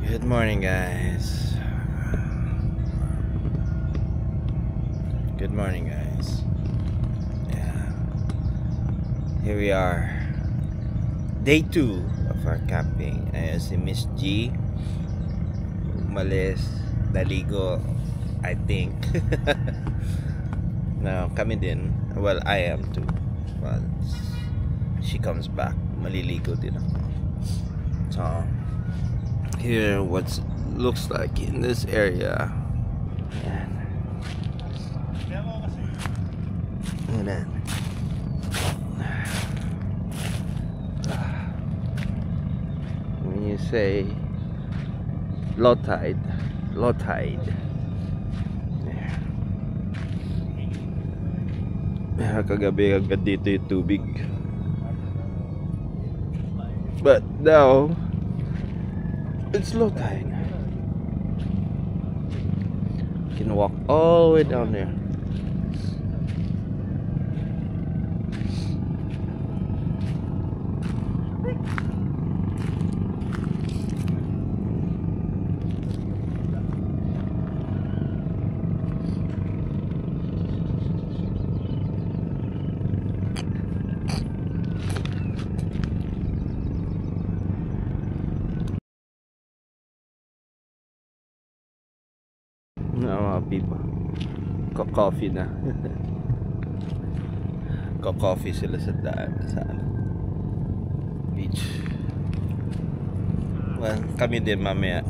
Good morning, guys. Good morning, guys. Yeah, here we are. Day 2 of our camping. Ayan si Miss G. Umalis, naligo, I think. Now, kami din. Well, I am too. Well, she comes back. Maliligo din ako. So, here what looks like in this area. Ayan. Ayan. When you say low tide. Kagabi agad dito yung tubig. But now it's low tide. You can walk all the way down there. Mga people coffee na. Coffee sila sa daan sa beach. Well, kami din mamaya.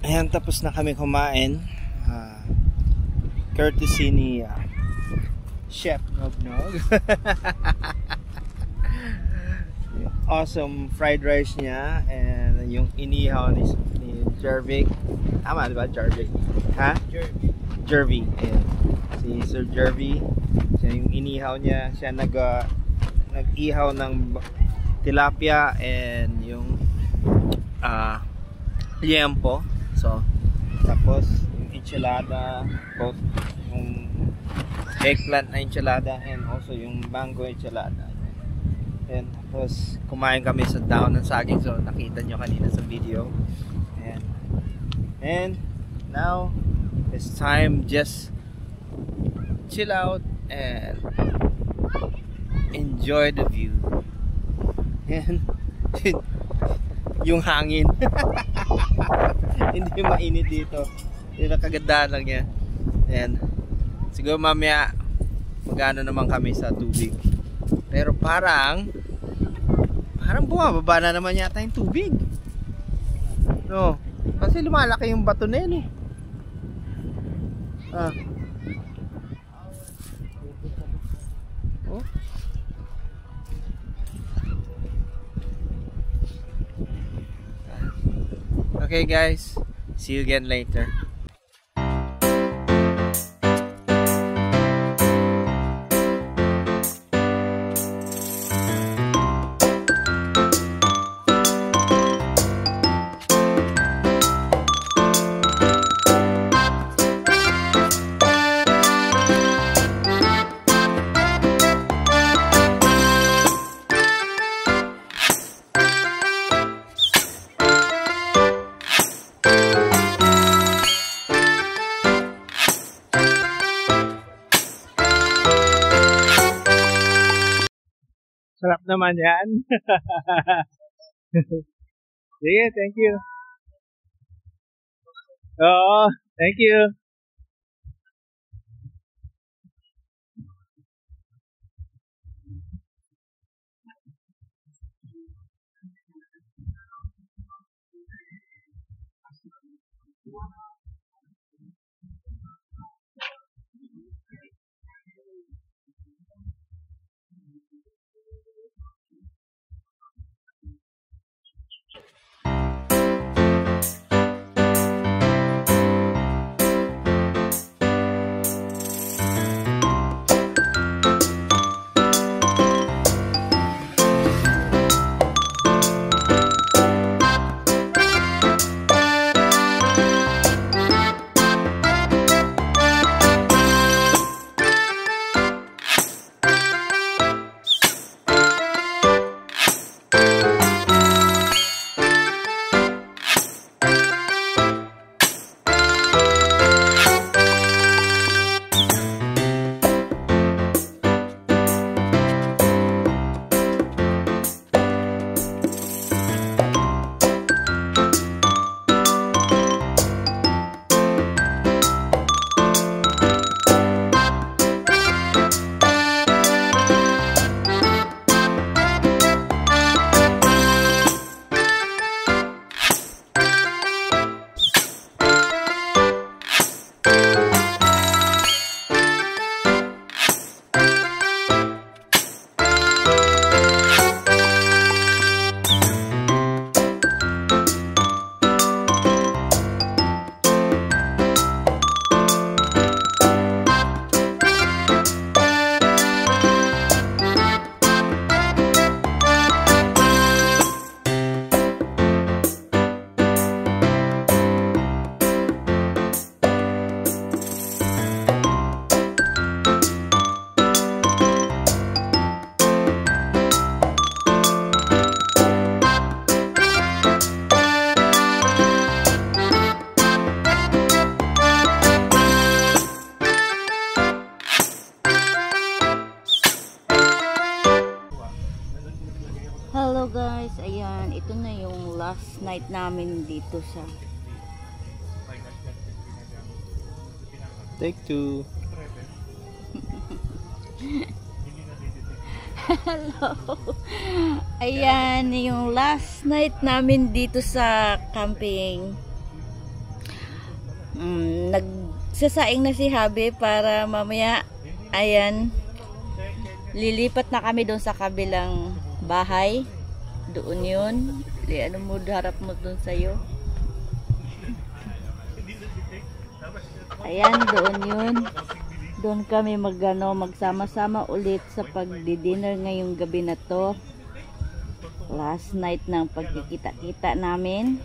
Ayan, tapos na kami kumain. Courtesy ni Chef Nognog. Awesome fried rice niya. And yung inihaw ni Jervik. Tama diba? Jervik? Ha? Jervy. Ayan. Si Sir Jervy. Siya yung inihaw niya. Siya nag-ihaw ng tilapia and yung liempo. So, tapos yung enchilada, both yung eggplant na enchilada and also yung mango enchilada. And tapos kumain kami sa dahon ng saging, so nakita nyo kanina sa video. And now it's time just chill out and enjoy the view. And yung hangin. Hindi mainit dito. Yung nakagandaan lang niya. Ayan. Siguro mamaya magano naman kami sa tubig. Pero parang bumababa na naman yata yung tubig. No. Kasi lumalaki yung bato na yun eh. Oh. Okay guys, see you again later. Sarap naman yan. Sige, thank you. Oo, thank you. ito na yung last night namin dito sa Take 2. hello. Ayan yung last night namin dito sa camping. Nagsasaing na si Habi para mamaya, ayan, lilipat na kami doon sa kabilang bahay. Doon yun. Ano mo, harap mo doon sa'yo. Ayan, doon yun. Doon kami magsama-sama ulit sa pagdi-dinner ngayong gabi na to. Last night ng pagkikita-kita namin.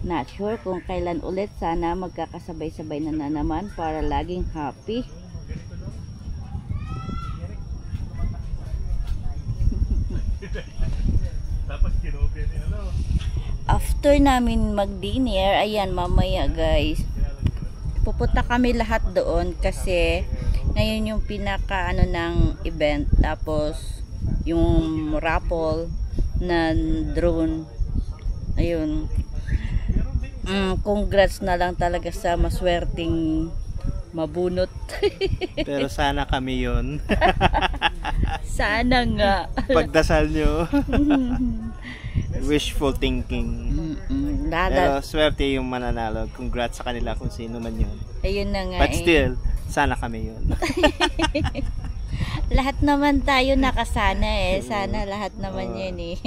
Not sure kung kailan ulit. Sana magkakasabay-sabay na naman para laging happy. After namin mag-dinner, ayan, mamaya guys, pupunta kami lahat doon kasi ngayon yung pinaka ng event, tapos yung raffle na drone, ayun. Congrats na lang talaga sa maswerteng mabunot. Pero sana kami yun. Sana nga. Pagdasal nyo. Wishful thinking. Pero swerte yung mananalo. Congrats sa kanila kung sino man yun. Ayun na nga. But still, sana kami yun. Lahat naman tayo nakasana Sana lahat naman yun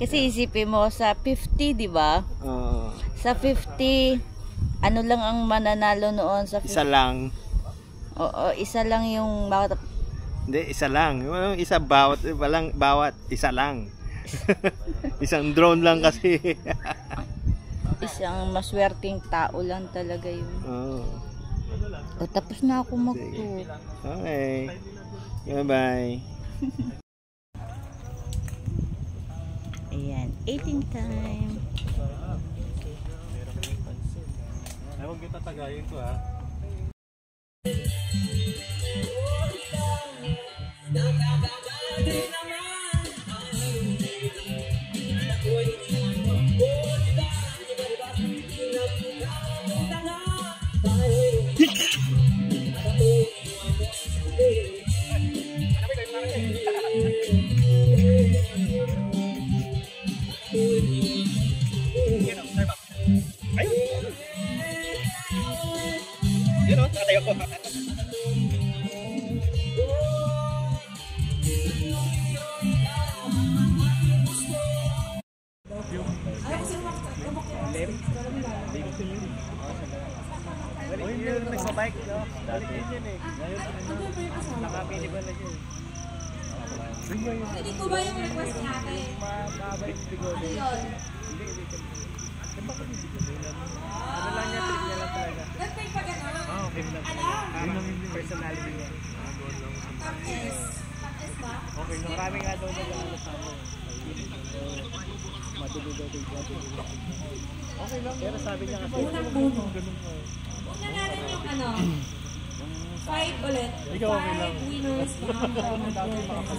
Kasi isipin mo sa 50, di ba? Sa 50, ano lang ang mananalo noon sa 50? Isa lang. Oo, isa lang yung Hindi, isa lang. Isa bawat isa lang. Isang drone lang kasi. Isang maswerteng tao lang talaga yun. Tapos na ako mag-tour. Okay. Bye-bye. Ayan, eating time. Huwag yung tatagayin ko ha. Yun o, nakatayo ko. Nagbabike, no? Dati yun eh. Ngayon, nakapiniban na yun. Hindi ko ba yung request ni ate? Ano yun? Ano lang niya, trip niya lang talaga. Nag-pay pa gano'n? Oo, okay lang. Yun ang personality niya. Tapos, ba? Okay, marami nga daw na sa amin. Madulo daw kayo. Okay lang. Pero sabi niya kasi, Unang-puno. Una natin yung 5 ulit. 5 winners na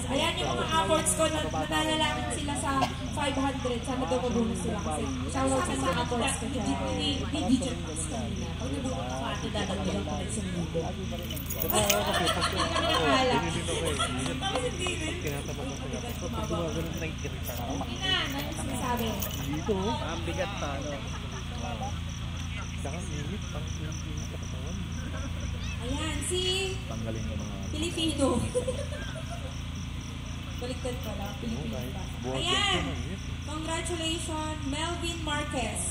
ayan yung mga apports ko. Nananalangin sila sa 500. Sana daw mabunod sila kasi shoutout sa mga apports ko dyan. Di-digit box kanina. Pag nabunod ako ate, dadagdagan ko rin sa mundo. Ay, nakakala. Tapos hindi rin. Okay na, ano sinasabi? dito, ang bigat pa, ano. Saka minute, pang pinit sa katawan. Ayan, si Tanggalin yung mga... Pilipino. Baliktad pala, Pilipino pa. Ayan, congratulations, Melvin Marquez.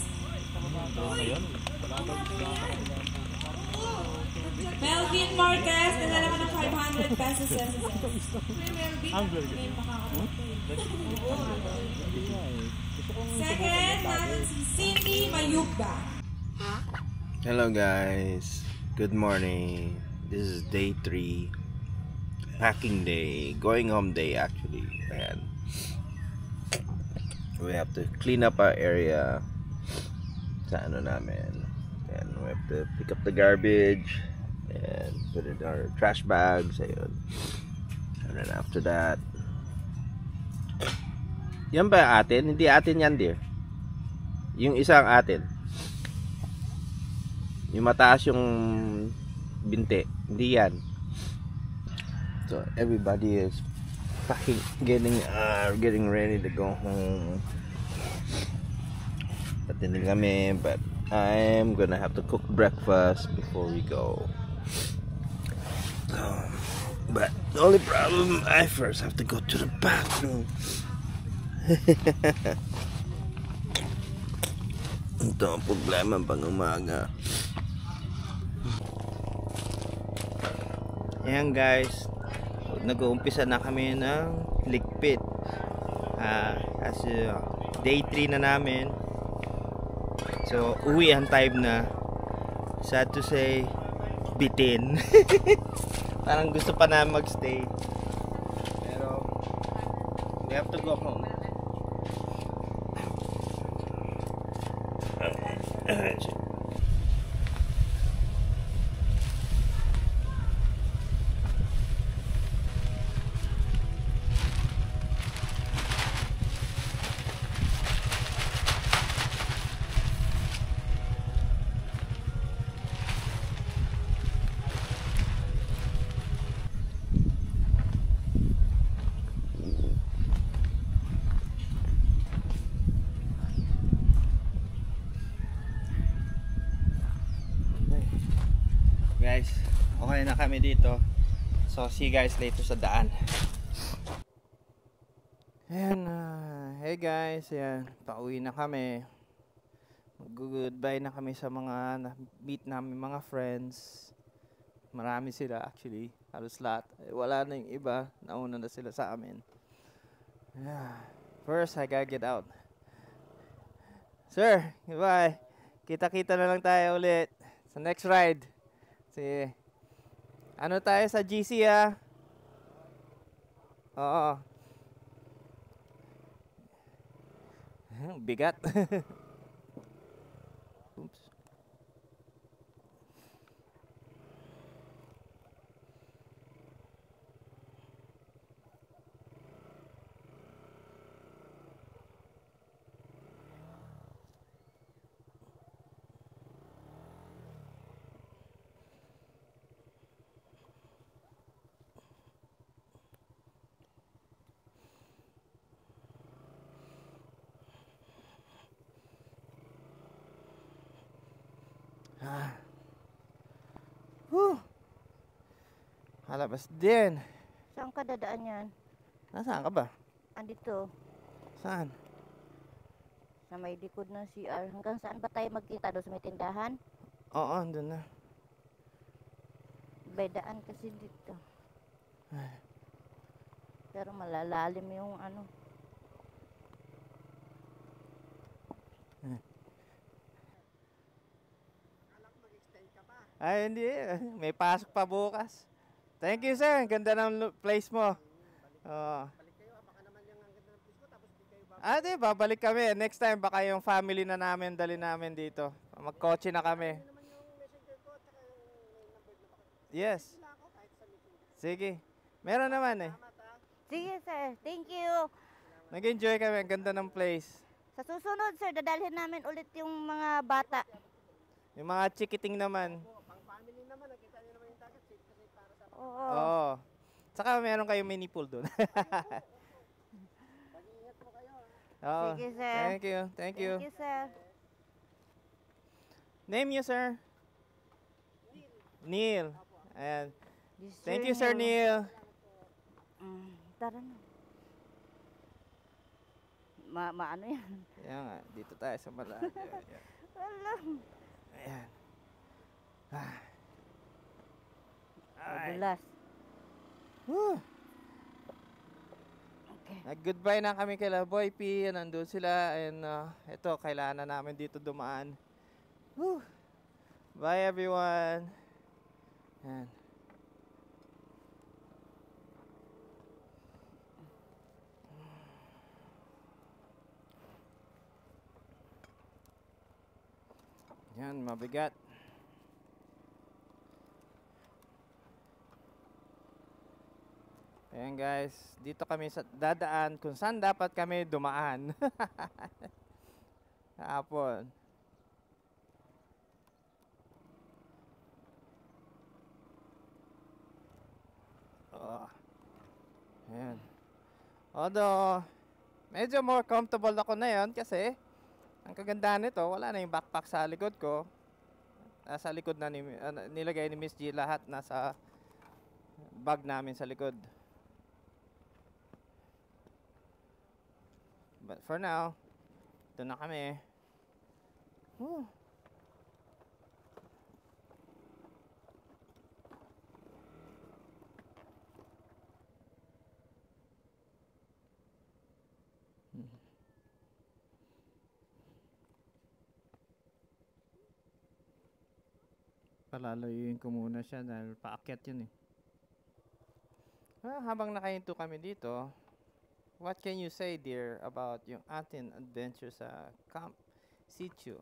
Melvin Marquez, nadala ka ng 500 pesos. Melvin, may makakapunta. Second, natin si Cindy Mayugba. Hello guys, good morning. This is day 3, packing day, going home day actually, and we have to clean up our area sa ano namin, and we have to pick up the garbage and put it in our trash bags, ayun. And then after that Yan ba atin? Hindi atin yan, dear. Yung isang atin. Yung mataas yung binte. Hindi yan. So everybody is packing, getting ready to go home. Patinil kami, but I'm gonna have to cook breakfast before we go. But the only problem, I first have to go to the bathroom. Ito ang problema pang umaga. Ayan guys, nag-uumpisa na kami ng ligpit. Kasi day 3 na namin. So uwi ang time na. Sad to say, bitin. Parang gusto pa na magstay. Pero we have to go home. Guys, okay na kami dito. So see you guys later sa daan. Ayan, hey guys, ayan, pauwi na kami. Goodbye na kami sa mga na-meet namin mga friends. Marami sila actually, halos lahat. Wala na yung iba, nauna na sila sa amin. First, I gotta get out. Sir, goodbye. Kita-kita na lang tayo ulit sa next ride. Sige. Ano tayo sa GC Oo. Bigat. Oops. Halabas din. Saan ka dadaan yan? Nasaan ka ba? Andito. Saan? Sa may likod ng CR. Hanggang saan ba tayo magkita? Doon sa may tindahan? Oo, andun na. May daan kasi dito. Pero malalalim yung ano. Ay, hindi. May pasok pa bukas. Thank you, sir. Ganda ng place mo. Balik kayo. Baka naman yung ang ganda ng place mo. Tapos di kayo babalik. Di, babalik kami. Next time, baka yung family na namin, dali namin dito. Magkotse na kami. Yes. Sige. Meron naman eh. Sige sir, thank you. Nag-enjoy kami. Ang ganda ng place. Sa susunod sir, dadalhin namin ulit yung mga bata. Yung mga chikiting naman. Pang-family naman, nakita niyo naman yung dagat, safe kasi para sa Oo. Oo. Saka meron kayong mini pool doon. pag-iingat po kayo. Oo. Sige, sir. Thank you. Thank you. Thank you sir. Name you, sir? Neil. Ayan. This Thank you, Sir Neil. Tara na. Maano yan? Ayan nga. Dito tayo sa malayo. Ayan. Wala. Ayan. Ay. Madulas. Woo. Okay. Nag-goodbye na kami kay Boy P. Nandun sila. And ito, kailangan na namin dito dumaan. Woo. Bye, everyone. Ayan. Yan, mabigat. Ayan guys, dito kami sa dadaan kung saan dapat kami dumaan. Kahapon. Oh. Ayan. Although, medyo more comfortable ako na yon kasi ang kagandahan nito, wala na yung backpack sa likod ko. Nasa likod na nilagay ni Miss G lahat nasa bag namin sa likod. But for now, ito na kami. Whew. Palalayuin ko muna siya dahil paakyat yun eh. Habang nakahinto kami dito, what can you say dear about yung ating adventure sa Camp Situ?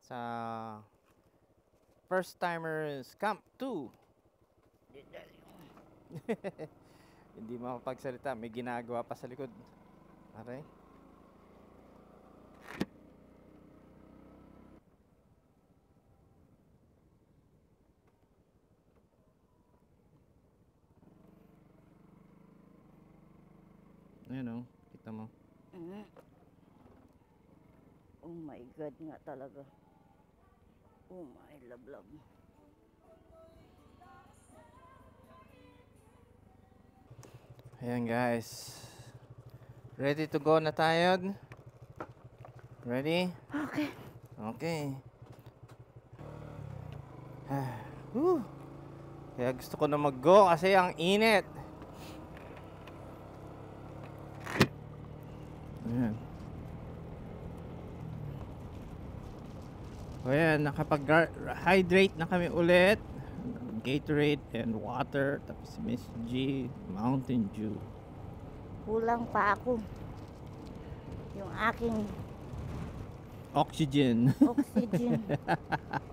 Sa First Timers Camp 2. Hindi makapagsalita, may ginagawa pa sa likod. Aray. Ayan o, kita mo. Oh my God nga talaga. Oh my love. Ayan guys. Ready to go na tayo? Ready? Okay. Okay. Whew. Kaya gusto ko na mag-go kasi ang init. Ayan. O yan, nakapag-hydrate na kami ulit. Gatorade and water. Tapos Miss G, Mountain Dew. Kulang pa ako. Yung aking Oxygen. oxygen.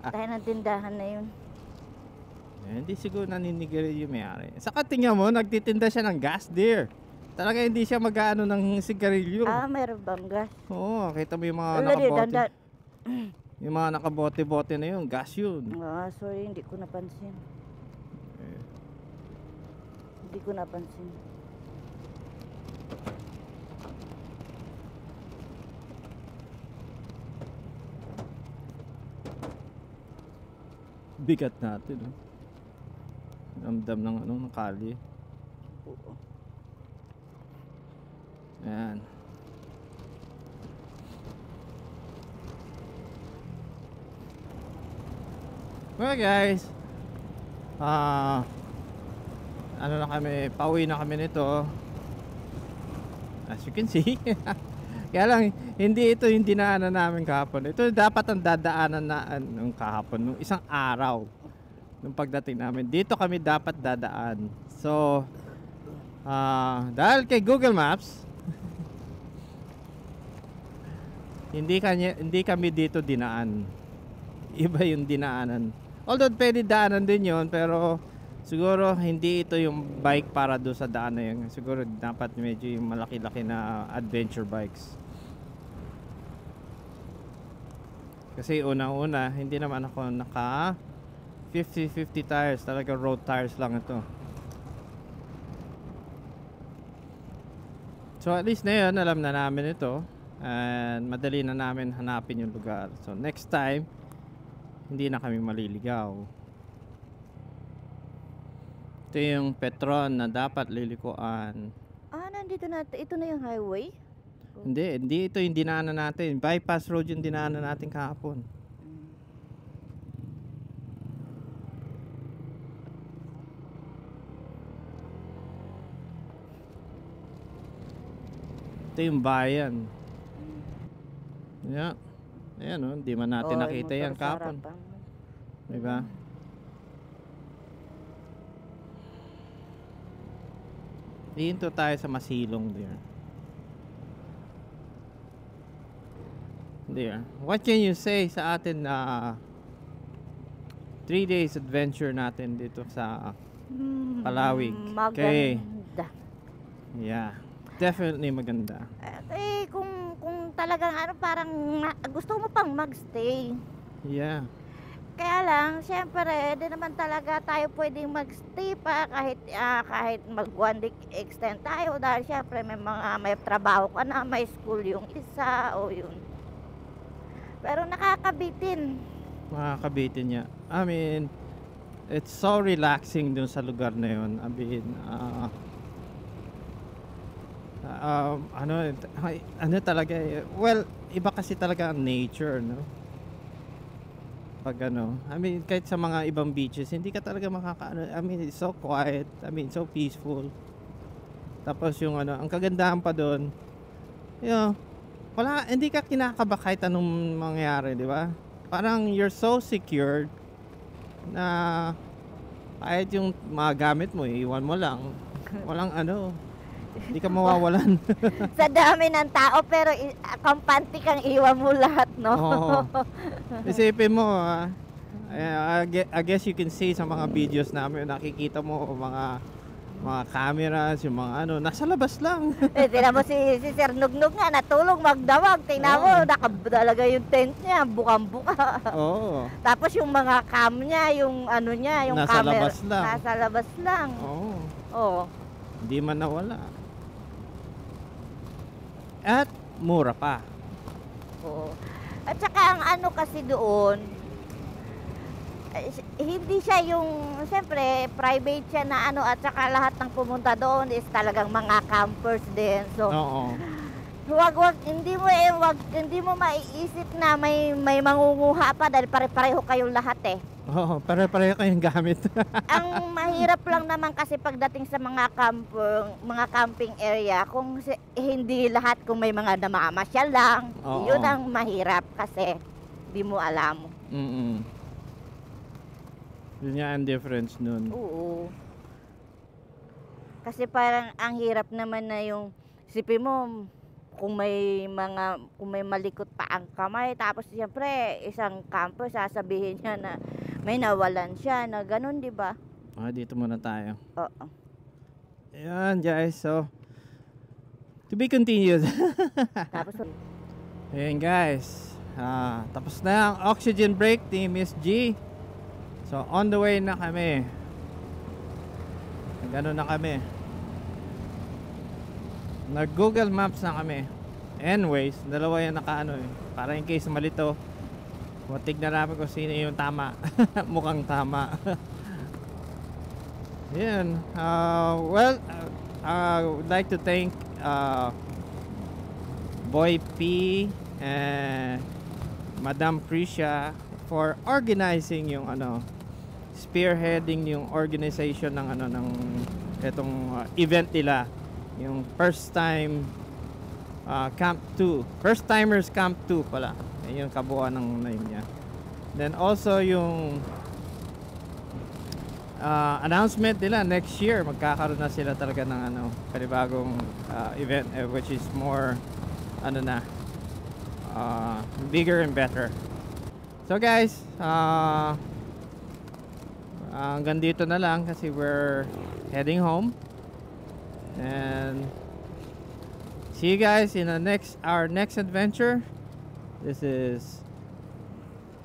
Tayo ng tindahan na yun. Hindi siguro naninigarilyo yung may-ari. Saka tingnan mo, nagtitinda siya ng gas dear. Talaga hindi siya mag-ano ng sigarilyo. Meron bang gas? Oo, kita mo yung mga Already nakabote. done that. Yung mga nakabote-bote na yun, gas yun. Sorry, hindi ko napansin. Hindi ko napansin. Bigat natin, no? Damdam ng ng kali. Oo. Ayan. Well guys, ano na kami, pauwi na kami nito. As you can see. Kaya lang, hindi ito yung dinaanan namin kahapon. Ito dapat ang dadaanan na nung kahapon, nung isang araw. Nung pagdating namin, dito kami dapat dadaan. So, dahil kay Google Maps, hindi kami dito dinaan. Iba yung dinaanan. Although pwede daanan din yon, pero siguro hindi ito yung bike para do sa daan na yun. Siguro dapat medyo yung malaki-laki na adventure bikes. Kasi unang-una, hindi naman ako naka 50-50 tires. Talaga road tires lang ito. So at least na yun, alam na namin ito. And madali na namin hanapin yung lugar. So next time, hindi na kami maliligaw. Ito yung Petron na dapat lilikuan. Nandito na. Ito na yung highway? Hindi ito yung dinaanan natin. Bypass road yung dinaanan natin kahapon. Ito yung bayan. Yeah. Ayan o, hindi man natin nakita yan kahapon. Diba? Dito tayo sa Masilong there. There. What can you say sa atin na 3 days adventure natin dito sa Palawig. Okay. Maganda. Yeah. Definitely maganda. Kung talagang parang gusto mo pang magstay. Yeah. Kaya lang, syempre, di naman talaga tayo pwedeng magstay pa kahit mag one week extend tayo dahil syempre may trabaho ka na, may school yung isa o yun. Pero nakakabitin. Makakabitin niya. I mean, it's so relaxing dun sa lugar na yun. I mean, ano talaga well, iba kasi talaga ang nature, no? Pag I mean, kahit sa mga ibang beaches, hindi ka talaga I mean, it's so quiet, I mean, so peaceful. Tapos yung ang kagandahan pa doon, hindi ka kinakaba kahit anong mangyari, di ba? Parang you're so secured na kahit yung mga gamit mo, iwan mo lang. Walang hindi ka mawawalan. Sa dami ng tao pero kampante kang iwan mo lahat, no? Oo. Isipin mo, I guess you can see sa mga videos namin, nakikita mo mga cameras, yung mga nasa labas lang. Tingnan mo si Sir Nugnog nga, natulog magdamag. Tingnan mo, nakabalaga yung tent niya, bukang-buka. Oo. Tapos yung mga cam niya, yung yung nasa camera. labas lang. Nasa labas lang. Oo. Oo. Hindi man nawala. At mura pa. Oo. At saka ang kasi doon, hindi siya yung, siyempre, private siya na at saka lahat ng pumunta doon is talagang mga campers din. So, oo. Hindi mo maiisip na may mangunguha pa dahil pare-pareho kayong lahat eh. Oo, pare-pareho kayong gamit. Ang mahirap lang naman kasi pagdating sa mga camping area, kung hindi lahat, kung may mga namamasyal lang, oo. Yun ang mahirap kasi di mo alam. Yun nga ang difference nun. Oo. Kasi parang ang hirap naman na yung isipin mo kung may malikot pa ang kamay, tapos siyempre isang camper sasabihin niya na may nawalan siya na ganun, di ba? Dito muna tayo. Oo. Ayan guys, so to be continued. Tapos ayan guys, tapos na ang oxygen break ni Miss G. So on the way na kami. Gano'n na kami. Nag Google Maps na kami. Anyways, dalawa yan para in case malito, tignan namin kung sino yung tama. Mukhang tama. Yan. Well, I would like to thank Boy P and Madam Prisha for organizing yung spearheading yung organization ng ng etong event nila, yung first time Camp 2, first timers Camp 2 pala, yung kabuuan ng name niya. Then also yung announcement nila next year, magkakaroon na sila talaga ng panibagong event, which is more bigger and better. So guys, hanggang dito na lang kasi we're heading home, and see you guys in our next adventure. This is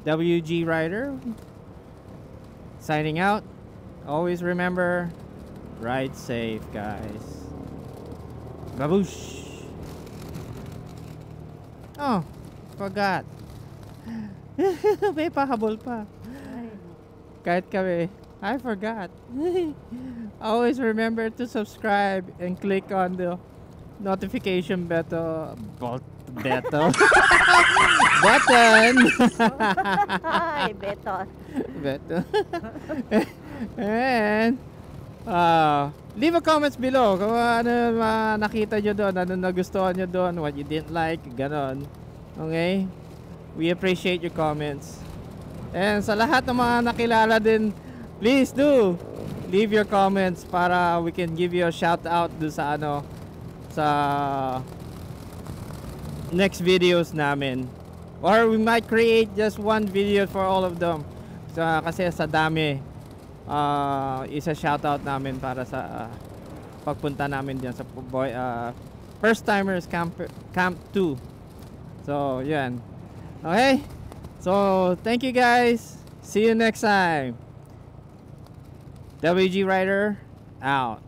WG Rider signing out. Always remember, ride safe guys. Baboosh. Oh, forgot. May pahabol pa. Kahit kami, I forgot. Always remember to subscribe and click on the notification button. Button. Ay, beton. Beton. And leave a comments below kung ano nakita nyo doon, ano nagustuhan nyo doon, what you didn't like, ganon. Okay? We appreciate your comments. And sa lahat ng mga nakilala din, please do leave your comments para we can give you a shout out do sa sa next videos namin. Or we might create just one video for all of them. So, kasi sa dami isa shoutout namin para sa pagpunta namin diyan sa First Timers Camp 2. So, yan. Okay. So, thank you guys. See you next time. WG Rider out.